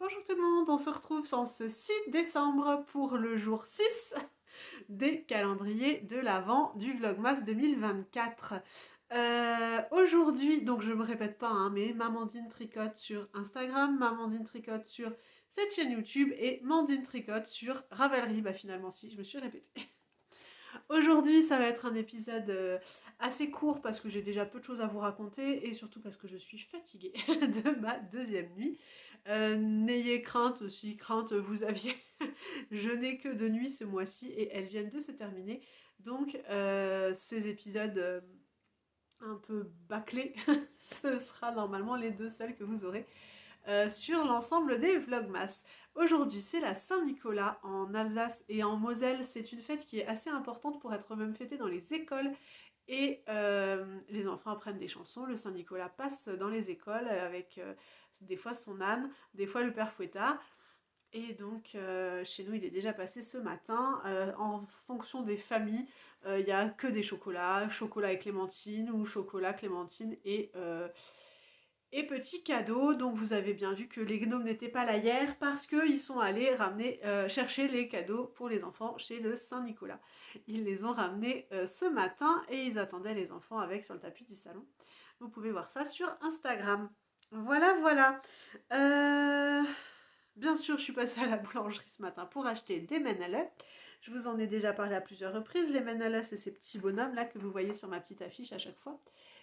Bonjour tout le monde, on se retrouve en ce 6 décembre pour le jour 6 des calendriers de l'Avent du Vlogmas 2024. Aujourd'hui, donc je me répète pas, hein, mais Mamandine Tricote sur Instagram, Mamandine Tricote sur cette chaîne YouTube et Mandine Tricote sur Ravelry. Bah finalement si, je me suis répétée. Aujourd'hui, ça va être un épisode assez court parce que j'ai déjà peu de choses à vous raconter et surtout parce que je suis fatiguée de ma deuxième nuit. N'ayez crainte aussi, crainte vous aviez. Je n'ai que 2 nuits ce mois-ci et elles viennent de se terminer. Donc ces épisodes un peu bâclés, ce sera normalement les 2 seuls que vous aurez sur l'ensemble des Vlogmas. Aujourd'hui, c'est la Saint-Nicolas en Alsace et en Moselle. C'est une fête qui est assez importante pour être même fêtée dans les écoles. Et les enfants apprennent des chansons. Le Saint-Nicolas passe dans les écoles avec des fois son âne, des fois le père Fouettard. Et donc, chez nous, il est déjà passé ce matin. En fonction des familles, il n'y a que des chocolats, chocolat et clémentine ou chocolat, clémentine et petits cadeaux. Donc vous avez bien vu que les gnomes n'étaient pas là hier parce qu'ils sont allés chercher les cadeaux pour les enfants chez le Saint-Nicolas. Ils les ont ramenés ce matin et ils attendaient les enfants avec sur le tapis du salon. Vous pouvez voir ça sur Instagram. Voilà, voilà. Bien sûr, je suis passée à la boulangerie ce matin pour acheter des Menele. Je vous en ai déjà parlé à plusieurs reprises. Les Menele, c'est ces petits bonhommes là que vous voyez sur ma petite affiche à chaque fois.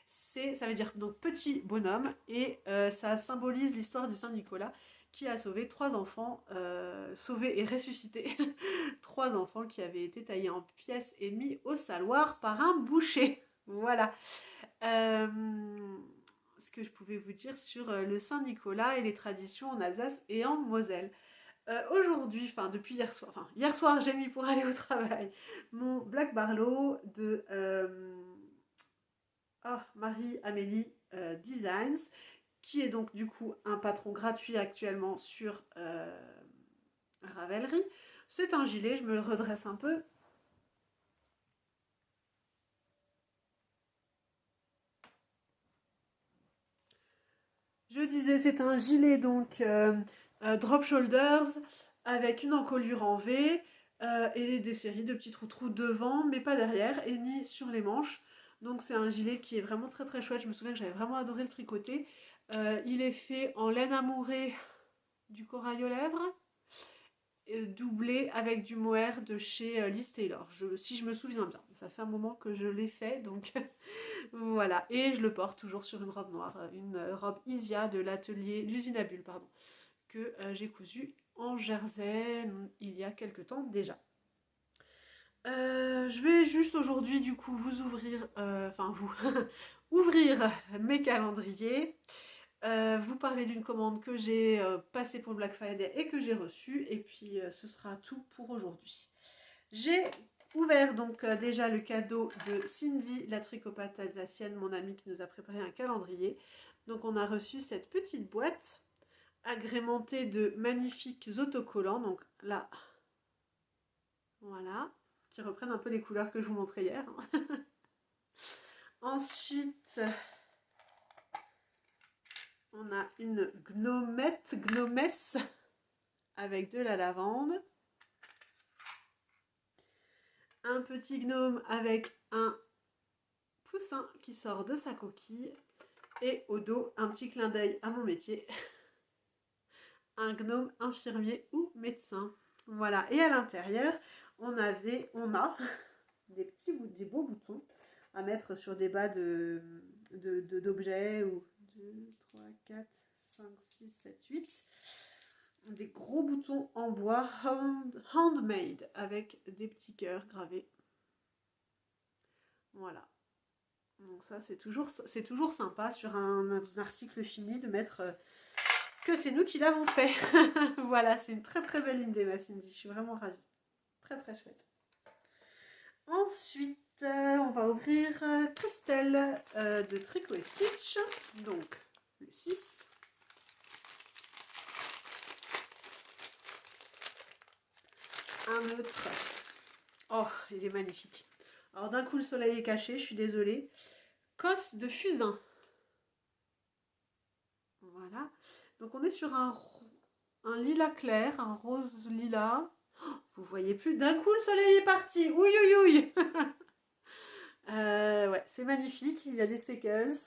Ça veut dire donc petit bonhomme et ça symbolise l'histoire du Saint-Nicolas qui a sauvé 3 enfants, sauvés et ressuscités, 3 enfants qui avaient été taillés en pièces et mis au saloir par un boucher. Voilà. Ce que je pouvais vous dire sur le Saint-Nicolas et les traditions en Alsace et en Moselle. Aujourd'hui, depuis hier soir, j'ai mis pour aller au travail mon Black Barlow de Marie-Amélie Designs, qui est donc du coup un patron gratuit actuellement sur Ravelry. C'est un gilet, je me redresse un peu. Je disais, c'est un gilet donc drop shoulders avec une encolure en V et des séries de petits trous devant, mais pas derrière et ni sur les manches. Donc c'est un gilet qui est vraiment très très chouette. Je me souviens que j'avais vraiment adoré le tricoter. Il est fait en laine amourée du corail aux lèvres, doublé avec du mohair de chez Liz Taylor. Si je me souviens bien, ça fait un moment que je l'ai fait, donc voilà. Et je le porte toujours sur une robe noire, une robe Isia de l'atelier, l'usine à bulles, pardon, que j'ai cousu en Jersey il y a quelque temps déjà. Je vais juste aujourd'hui du coup vous ouvrir, ouvrir mes calendriers, vous parler d'une commande que j'ai passée pour Black Friday et que j'ai reçue, et puis ce sera tout pour aujourd'hui. J'ai ouvert donc déjà le cadeau de Cindy, la tricopathe alsacienne, mon amie qui nous a préparé un calendrier. Donc on a reçu cette petite boîte agrémentée de magnifiques autocollants. Donc là, voilà, qui reprennent un peu les couleurs que je vous montrais hier. Ensuite, on a une gnomesse avec de la lavande. Un petit gnome avec un poussin qui sort de sa coquille. Et au dos, un petit clin d'œil à mon métier. Un gnome infirmier ou médecin. Voilà. Et à l'intérieur, on a des beaux boutons à mettre sur des bas d'objets ou 2, 3, 4, 5, 6, 7, 8. Des gros boutons en bois handmade avec des petits cœurs gravés. Voilà. Donc ça, c'est toujours sympa sur un article fini de mettre que c'est nous qui l'avons fait. Voilà, c'est une très très belle idée, ma Cindy. Je suis vraiment ravie. Très très chouette. Ensuite, on va ouvrir Christelle de Tricot et Stitch. Donc, le 6. Un autre. Oh, il est magnifique. Alors d'un coup, le soleil est caché, je suis désolée. Cosse de fusain. Voilà. Donc on est sur un un lilas clair, un rose lilas. Vous voyez plus, d'un coup le soleil est parti, ouïe ouïe ouïe. Ouais, c'est magnifique, il y a des speckles,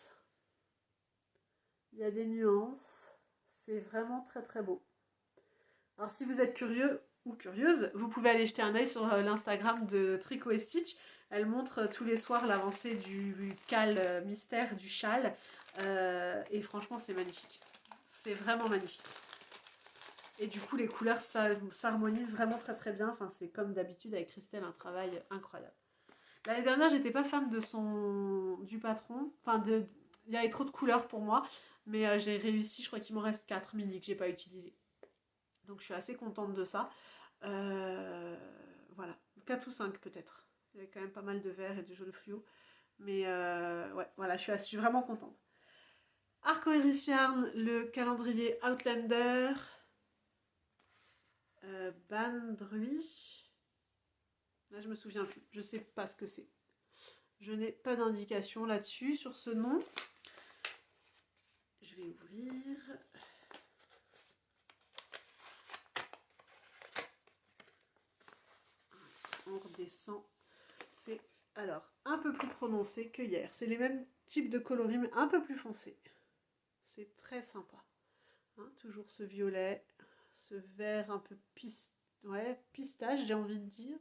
il y a des nuances, c'est vraiment très très beau. Alors si vous êtes curieux ou curieuse, vous pouvez aller jeter un œil sur l'Instagram de Tricot et Stitch. Elle montre tous les soirs l'avancée du cal mystère du châle. Et franchement, c'est magnifique. C'est vraiment magnifique. Et du coup, les couleurs s'harmonisent vraiment très très bien. Enfin, c'est comme d'habitude avec Christelle, un travail incroyable. L'année dernière, j'étais pas fan du patron. Il y avait trop de couleurs pour moi. Mais j'ai réussi, je crois qu'il m'en reste 4 mini que j'ai pas utilisé. Donc je suis assez contente de ça. Voilà, 4 ou 5 peut-être. Il y avait quand même pas mal de vert et de jaune fluo. Mais ouais, voilà, je suis vraiment contente. Arcoiris Yarn, le calendrier Outlander. Bandrui. Là, je me souviens plus. Je sais pas ce que c'est. Je n'ai pas d'indication là-dessus, sur ce nom. Je vais ouvrir. On redescend. C'est alors un peu plus prononcé que hier. C'est les mêmes types de coloris, mais un peu plus foncé. C'est très sympa. Hein, toujours ce violet, ce vert un peu pistache, j'ai envie de dire.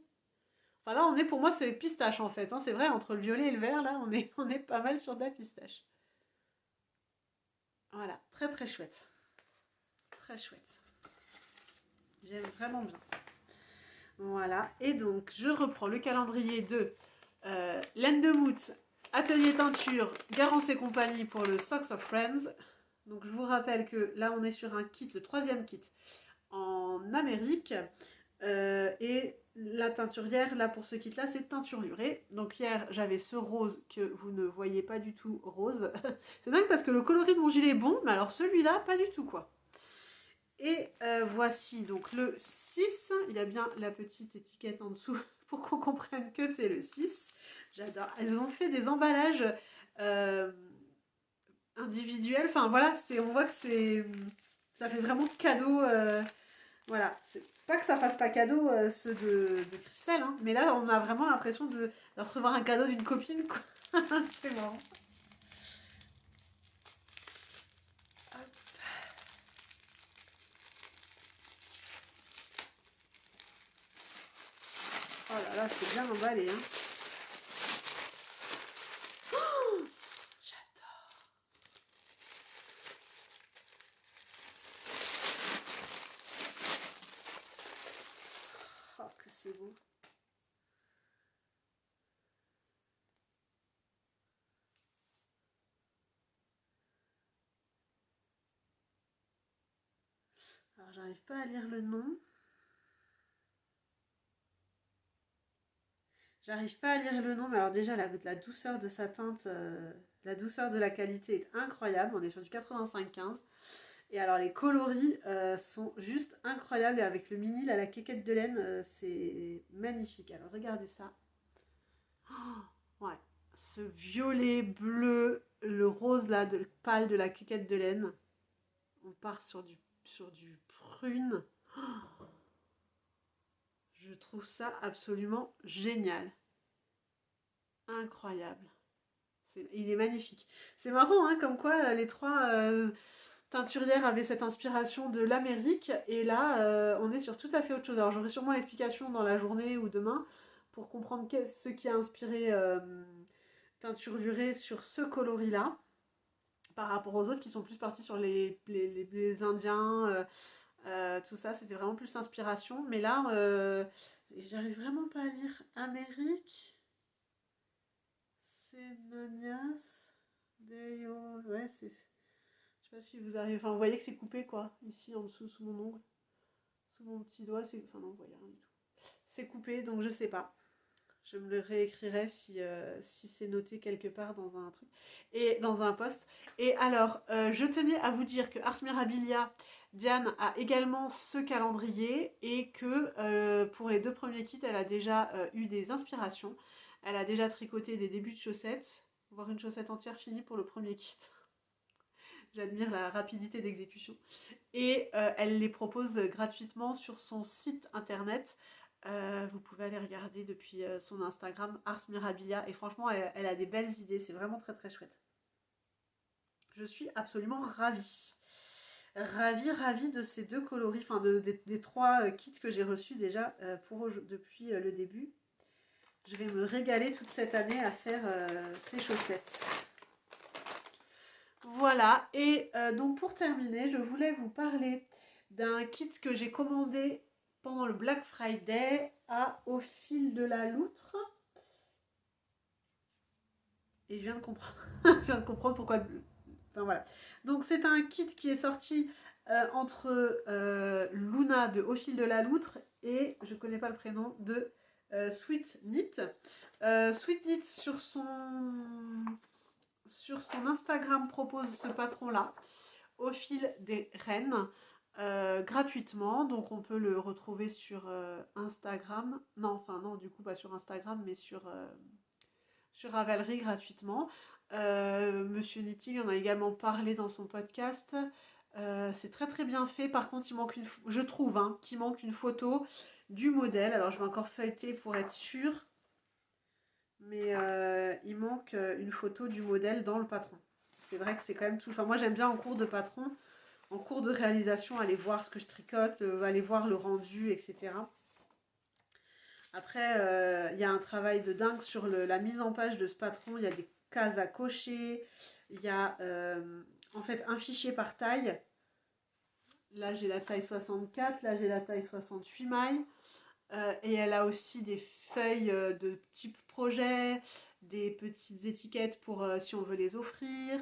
Enfin là, pour moi, c'est pistache en fait. Hein, c'est vrai, entre le violet et le vert, là, on est pas mal sur de la pistache. Voilà, très très chouette. Très chouette. J'aime vraiment bien. Voilà, et donc je reprends le calendrier de Laine de Mout, Atelier Teinture, Garance et compagnie pour le Socks of Friends. Donc je vous rappelle que là on est sur un kit, le 3e kit en Amérique. Et la teinturière là pour ce kit là c'est teinturluré. Donc hier j'avais ce rose que vous ne voyez pas du tout rose. C'est dingue parce que le coloris de mon gilet est bon, mais alors celui-là pas du tout quoi. Et voici donc le 6. Il y a bien la petite étiquette en dessous pour qu'on comprenne que c'est le 6. J'adore. Elles ont fait des emballages individuels. Enfin voilà, on voit que ça fait vraiment cadeau. Voilà, c'est pas que ça fasse pas cadeau ceux de Christelle, hein, mais là on a vraiment l'impression de recevoir un cadeau d'une copine, quoi. C'est marrant. Oh là là, c'est bien emballé, hein. Oh, j'adore. Oh, que c'est beau. Alors, j'arrive pas à lire le nom. J'arrive pas à lire le nom, mais alors déjà, la douceur de sa teinte, la douceur de la qualité est incroyable. On est sur du 85-15. Et alors, les coloris sont juste incroyables. Et avec le mini, là, la quéquette de laine, c'est magnifique. Alors, regardez ça. Oh, ouais. Ce violet bleu, le rose, là, pâle de la quéquette de laine. On part sur du prune. Oh, je trouve ça absolument génial. Incroyable. Il est magnifique. C'est marrant, hein, comme quoi les trois teinturières avaient cette inspiration de l'Amérique. Et là, on est sur tout à fait autre chose. Alors j'aurai sûrement l'explication dans la journée ou demain pour comprendre ce qui a inspiré Teinture Lurée sur ce coloris-là. Par rapport aux autres qui sont plus partis sur les Indiens, tout ça, c'était vraiment plus l'inspiration. Mais là, j'arrive vraiment pas à lire Amérique. C'est Nonias. Ouais, c'est. Je sais pas si vous arrivez. Enfin, vous voyez que c'est coupé quoi. Ici en dessous, sous mon ongle. Sous mon petit doigt. Enfin, non, vous voyez rien du tout. C'est coupé, donc je sais pas. Je me le réécrirai si c'est noté quelque part dans un truc. Et dans un post. Et alors, je tenais à vous dire que Ars Mirabilia, Diane a également ce calendrier et que pour les 2 premiers kits, elle a déjà eu des inspirations. Elle a déjà tricoté des débuts de chaussettes, voire une chaussette entière finie pour le premier kit. J'admire la rapidité d'exécution. Et elle les propose gratuitement sur son site internet. Vous pouvez aller regarder depuis son Instagram, Ars Mirabilia. Et franchement, elle a des belles idées. C'est vraiment très très chouette. Je suis absolument ravie. Ravie de ces deux coloris, enfin des trois kits que j'ai reçus déjà depuis le début. Je vais me régaler toute cette année à faire ces chaussettes. Voilà, et donc pour terminer, je voulais vous parler d'un kit que j'ai commandé pendant le Black Friday Au fil de la loutre. Et je viens de comprendre, je viens de comprendre pourquoi. Enfin voilà. Donc c'est un kit qui est sorti entre Luna de Au fil de la loutre et je connais pas le prénom de Sweet Knit. Sweet Knit sur son Instagram propose ce patron là Au fil des reines gratuitement, donc on peut le retrouver sur Instagram, non du coup pas sur Instagram mais sur Ravelry gratuitement. Monsieur Knitting en a également parlé dans son podcast. C'est très très bien fait. Par contre, je trouve qu'il manque une photo du modèle. Alors, je vais encore feuilleter pour être sûre. Mais il manque une photo du modèle dans le patron. C'est vrai que c'est quand même tout. Enfin, moi, j'aime bien en cours de patron, en cours de réalisation, aller voir ce que je tricote, aller voir le rendu, etc. Après, il y a un travail de dingue sur la mise en page de ce patron. Il y a des cases à cocher. Il y a en fait un fichier par taille. Là, j'ai la taille 64. Là, j'ai la taille 68 mailles. Et elle a aussi des feuilles de type projet, des petites étiquettes pour si on veut les offrir.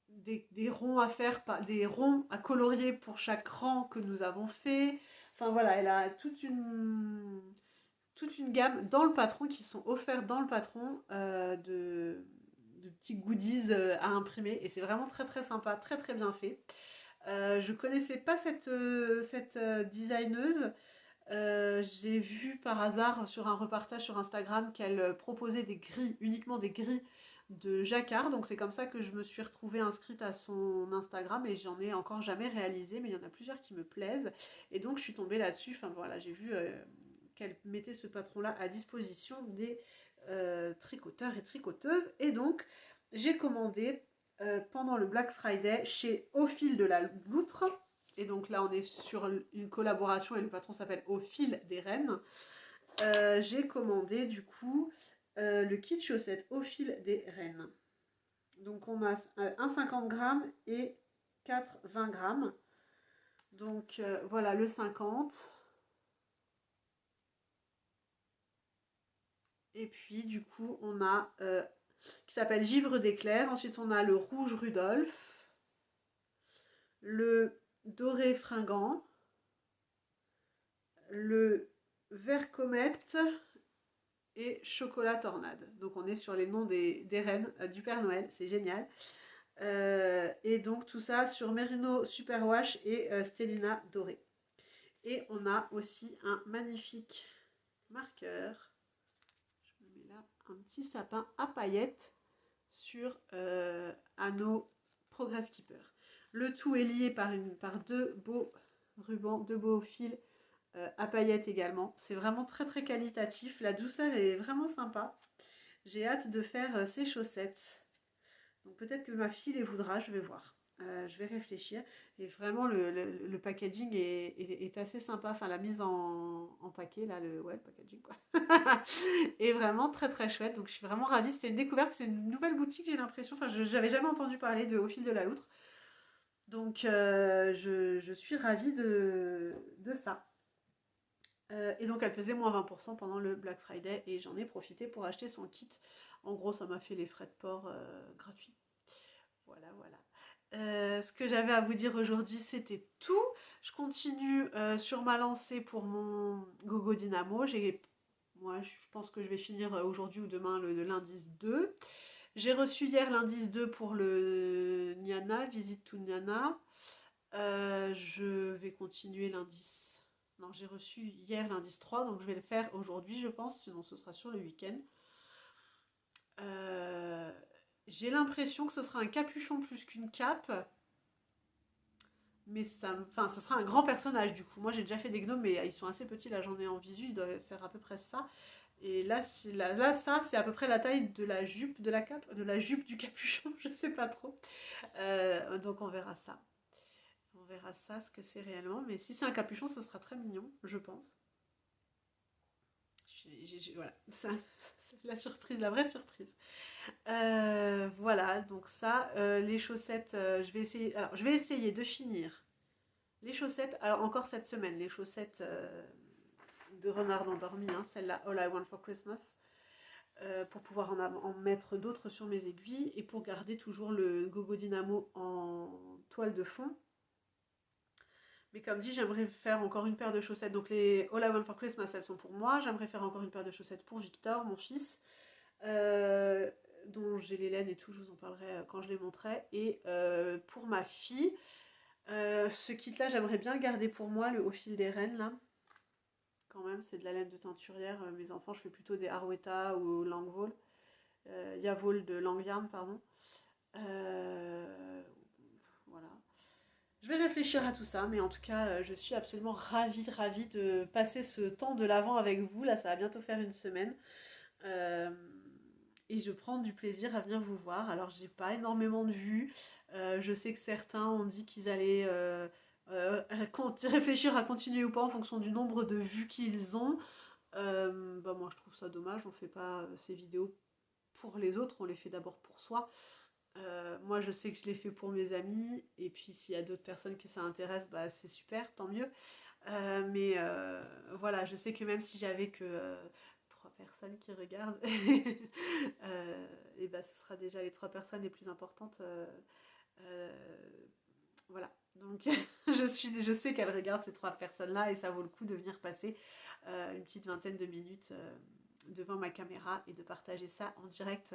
Des ronds à faire, des ronds à colorier pour chaque rang que nous avons fait. Enfin voilà, elle a toute une gamme dans le patron qui sont offerts dans le patron de petits goodies à imprimer et c'est vraiment très très sympa, très très bien fait. Je connaissais pas cette designeuse. J'ai vu par hasard sur un reportage sur Instagram qu'elle proposait des grilles, uniquement des grilles de jacquard. Donc c'est comme ça que je me suis retrouvée inscrite à son Instagram et j'en ai encore jamais réalisé, mais il y en a plusieurs qui me plaisent. Et donc je suis tombée là-dessus. Enfin voilà, j'ai vu qu'elle mettait ce patron-là à disposition des tricoteurs et tricoteuses. Et donc j'ai commandé pendant le Black Friday chez Au fil de la loutre. Et donc là, on est sur une collaboration et le patron s'appelle Au fil des reines. J'ai commandé du coup le kit chaussettes Au fil des reines. Donc on a 1,50 g et 4,20 g. Donc voilà le 50. Et puis du coup, on a qui s'appelle Givre d'éclairs. Ensuite, on a le rouge Rudolph, le doré fringant, le vert comète et chocolat tornade. Donc on est sur les noms des reines du Père Noël, c'est génial. Et donc tout ça sur Merino Superwash et Stellina doré. Et on a aussi un magnifique marqueur. Je me mets là un petit sapin à paillettes sur anneau Progress Keeper. Le tout est lié par deux beaux rubans, deux beaux fils à paillettes également. C'est vraiment très très qualitatif. La douceur est vraiment sympa. J'ai hâte de faire ces chaussettes. Donc peut-être que ma fille les voudra, je vais voir. Je vais réfléchir. Et vraiment le packaging est assez sympa. Enfin la mise en paquet, là, le packaging quoi. est vraiment très très chouette. Donc je suis vraiment ravie. C'était une découverte. C'est une nouvelle boutique, j'ai l'impression. Enfin, je n'avais jamais entendu parler de Au fil de la loutre. Donc je suis ravie de ça. Et donc elle faisait moins 20% pendant le Black Friday et j'en ai profité pour acheter son kit. En gros, ça m'a fait les frais de port gratuits. Voilà. Ce que j'avais à vous dire aujourd'hui, c'était tout. Je continue sur ma lancée pour mon Gogo Dynamo. Moi, je pense que je vais finir aujourd'hui ou demain le l'indice 2. J'ai reçu hier l'indice 2 pour le Niana, Visit to Niana. Je vais continuer l'indice. Non, j'ai reçu hier l'indice 3, donc je vais le faire aujourd'hui, je pense, sinon ce sera sur le week-end. J'ai l'impression que ce sera un capuchon plus qu'une cape. Mais ça, enfin, ce sera un grand personnage du coup. Moi j'ai déjà fait des gnomes, mais ils sont assez petits. Là j'en ai en visu, ils doivent faire à peu près ça. Et là, ça c'est à peu près la taille de la jupe de la cape, de la jupe du capuchon, je sais pas trop. Donc on verra ça. On verra ça, ce que c'est réellement. Mais si c'est un capuchon, ce sera très mignon, je pense. Voilà, ça, c'est la surprise, la vraie surprise. Voilà, donc ça, les chaussettes, je vais essayer. Alors, je vais essayer de finir les chaussettes. Alors, encore cette semaine, les chaussettes de renard endormi, hein, celle-là, All I Want for Christmas, pour pouvoir en mettre d'autres sur mes aiguilles et pour garder toujours le Gogo Dynamo en toile de fond. Mais comme dit, j'aimerais faire encore une paire de chaussettes. Donc les All I Want for Christmas, elles sont pour moi. J'aimerais faire encore une paire de chaussettes pour Victor, mon fils, dont j'ai les laines et tout. Je vous en parlerai quand je les montrerai. Et pour ma fille, ce kit-là, j'aimerais bien le garder pour moi, le Au fil des rennes, là. Quand même, c'est de la laine de teinturière. Mes enfants, je fais plutôt des Arwetta ou Langvol. Yavol de Langyarn, pardon. Voilà. Je vais réfléchir à tout ça, mais en tout cas, je suis absolument ravie de passer ce temps de l'avant avec vous. Là, ça va bientôt faire une semaine. Euh, et je prends du plaisir à venir vous voir. Alors, j'ai pas énormément de vues. Je sais que certains ont dit qu'ils allaient réfléchir à continuer ou pas en fonction du nombre de vues qu'ils ont. Bah, moi, je trouve ça dommage. On fait pas ces vidéos pour les autres, on les fait d'abord pour soi. Moi, je sais que je l'ai fait pour mes amis, et puis s'il y a d'autres personnes qui ça intéresse, bah, c'est super, tant mieux. Mais voilà, je sais que même si j'avais que 3 personnes qui regardent, et bah, ce sera déjà les 3 personnes les plus importantes. Voilà. Donc, je sais qu'elles regardent ces 3 personnes-là, et ça vaut le coup de venir passer une petite vingtaine de minutes devant ma caméra et de partager ça en direct,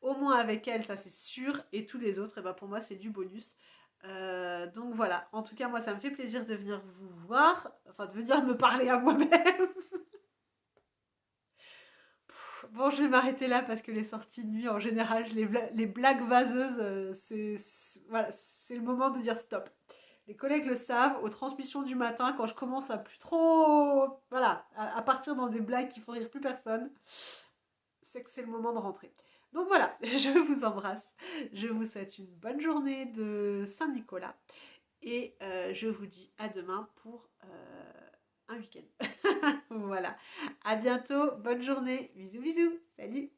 au moins avec elle, ça c'est sûr, et tous les autres, et ben pour moi c'est du bonus. Donc voilà, en tout cas moi ça me fait plaisir de venir vous voir, enfin de venir me parler à moi-même. Bon, je vais m'arrêter là parce que les sorties de nuit en général, les blagues vaseuses, voilà, c'est le moment de dire stop. Les collègues le savent, aux transmissions du matin, quand je commence à plus trop, voilà, à partir dans des blagues qui font rire plus personne, c'est que c'est le moment de rentrer. Donc voilà, je vous embrasse. Je vous souhaite une bonne journée de Saint-Nicolas. Et je vous dis à demain pour un week-end. Voilà. À bientôt. Bonne journée. Bisous, bisous. Salut.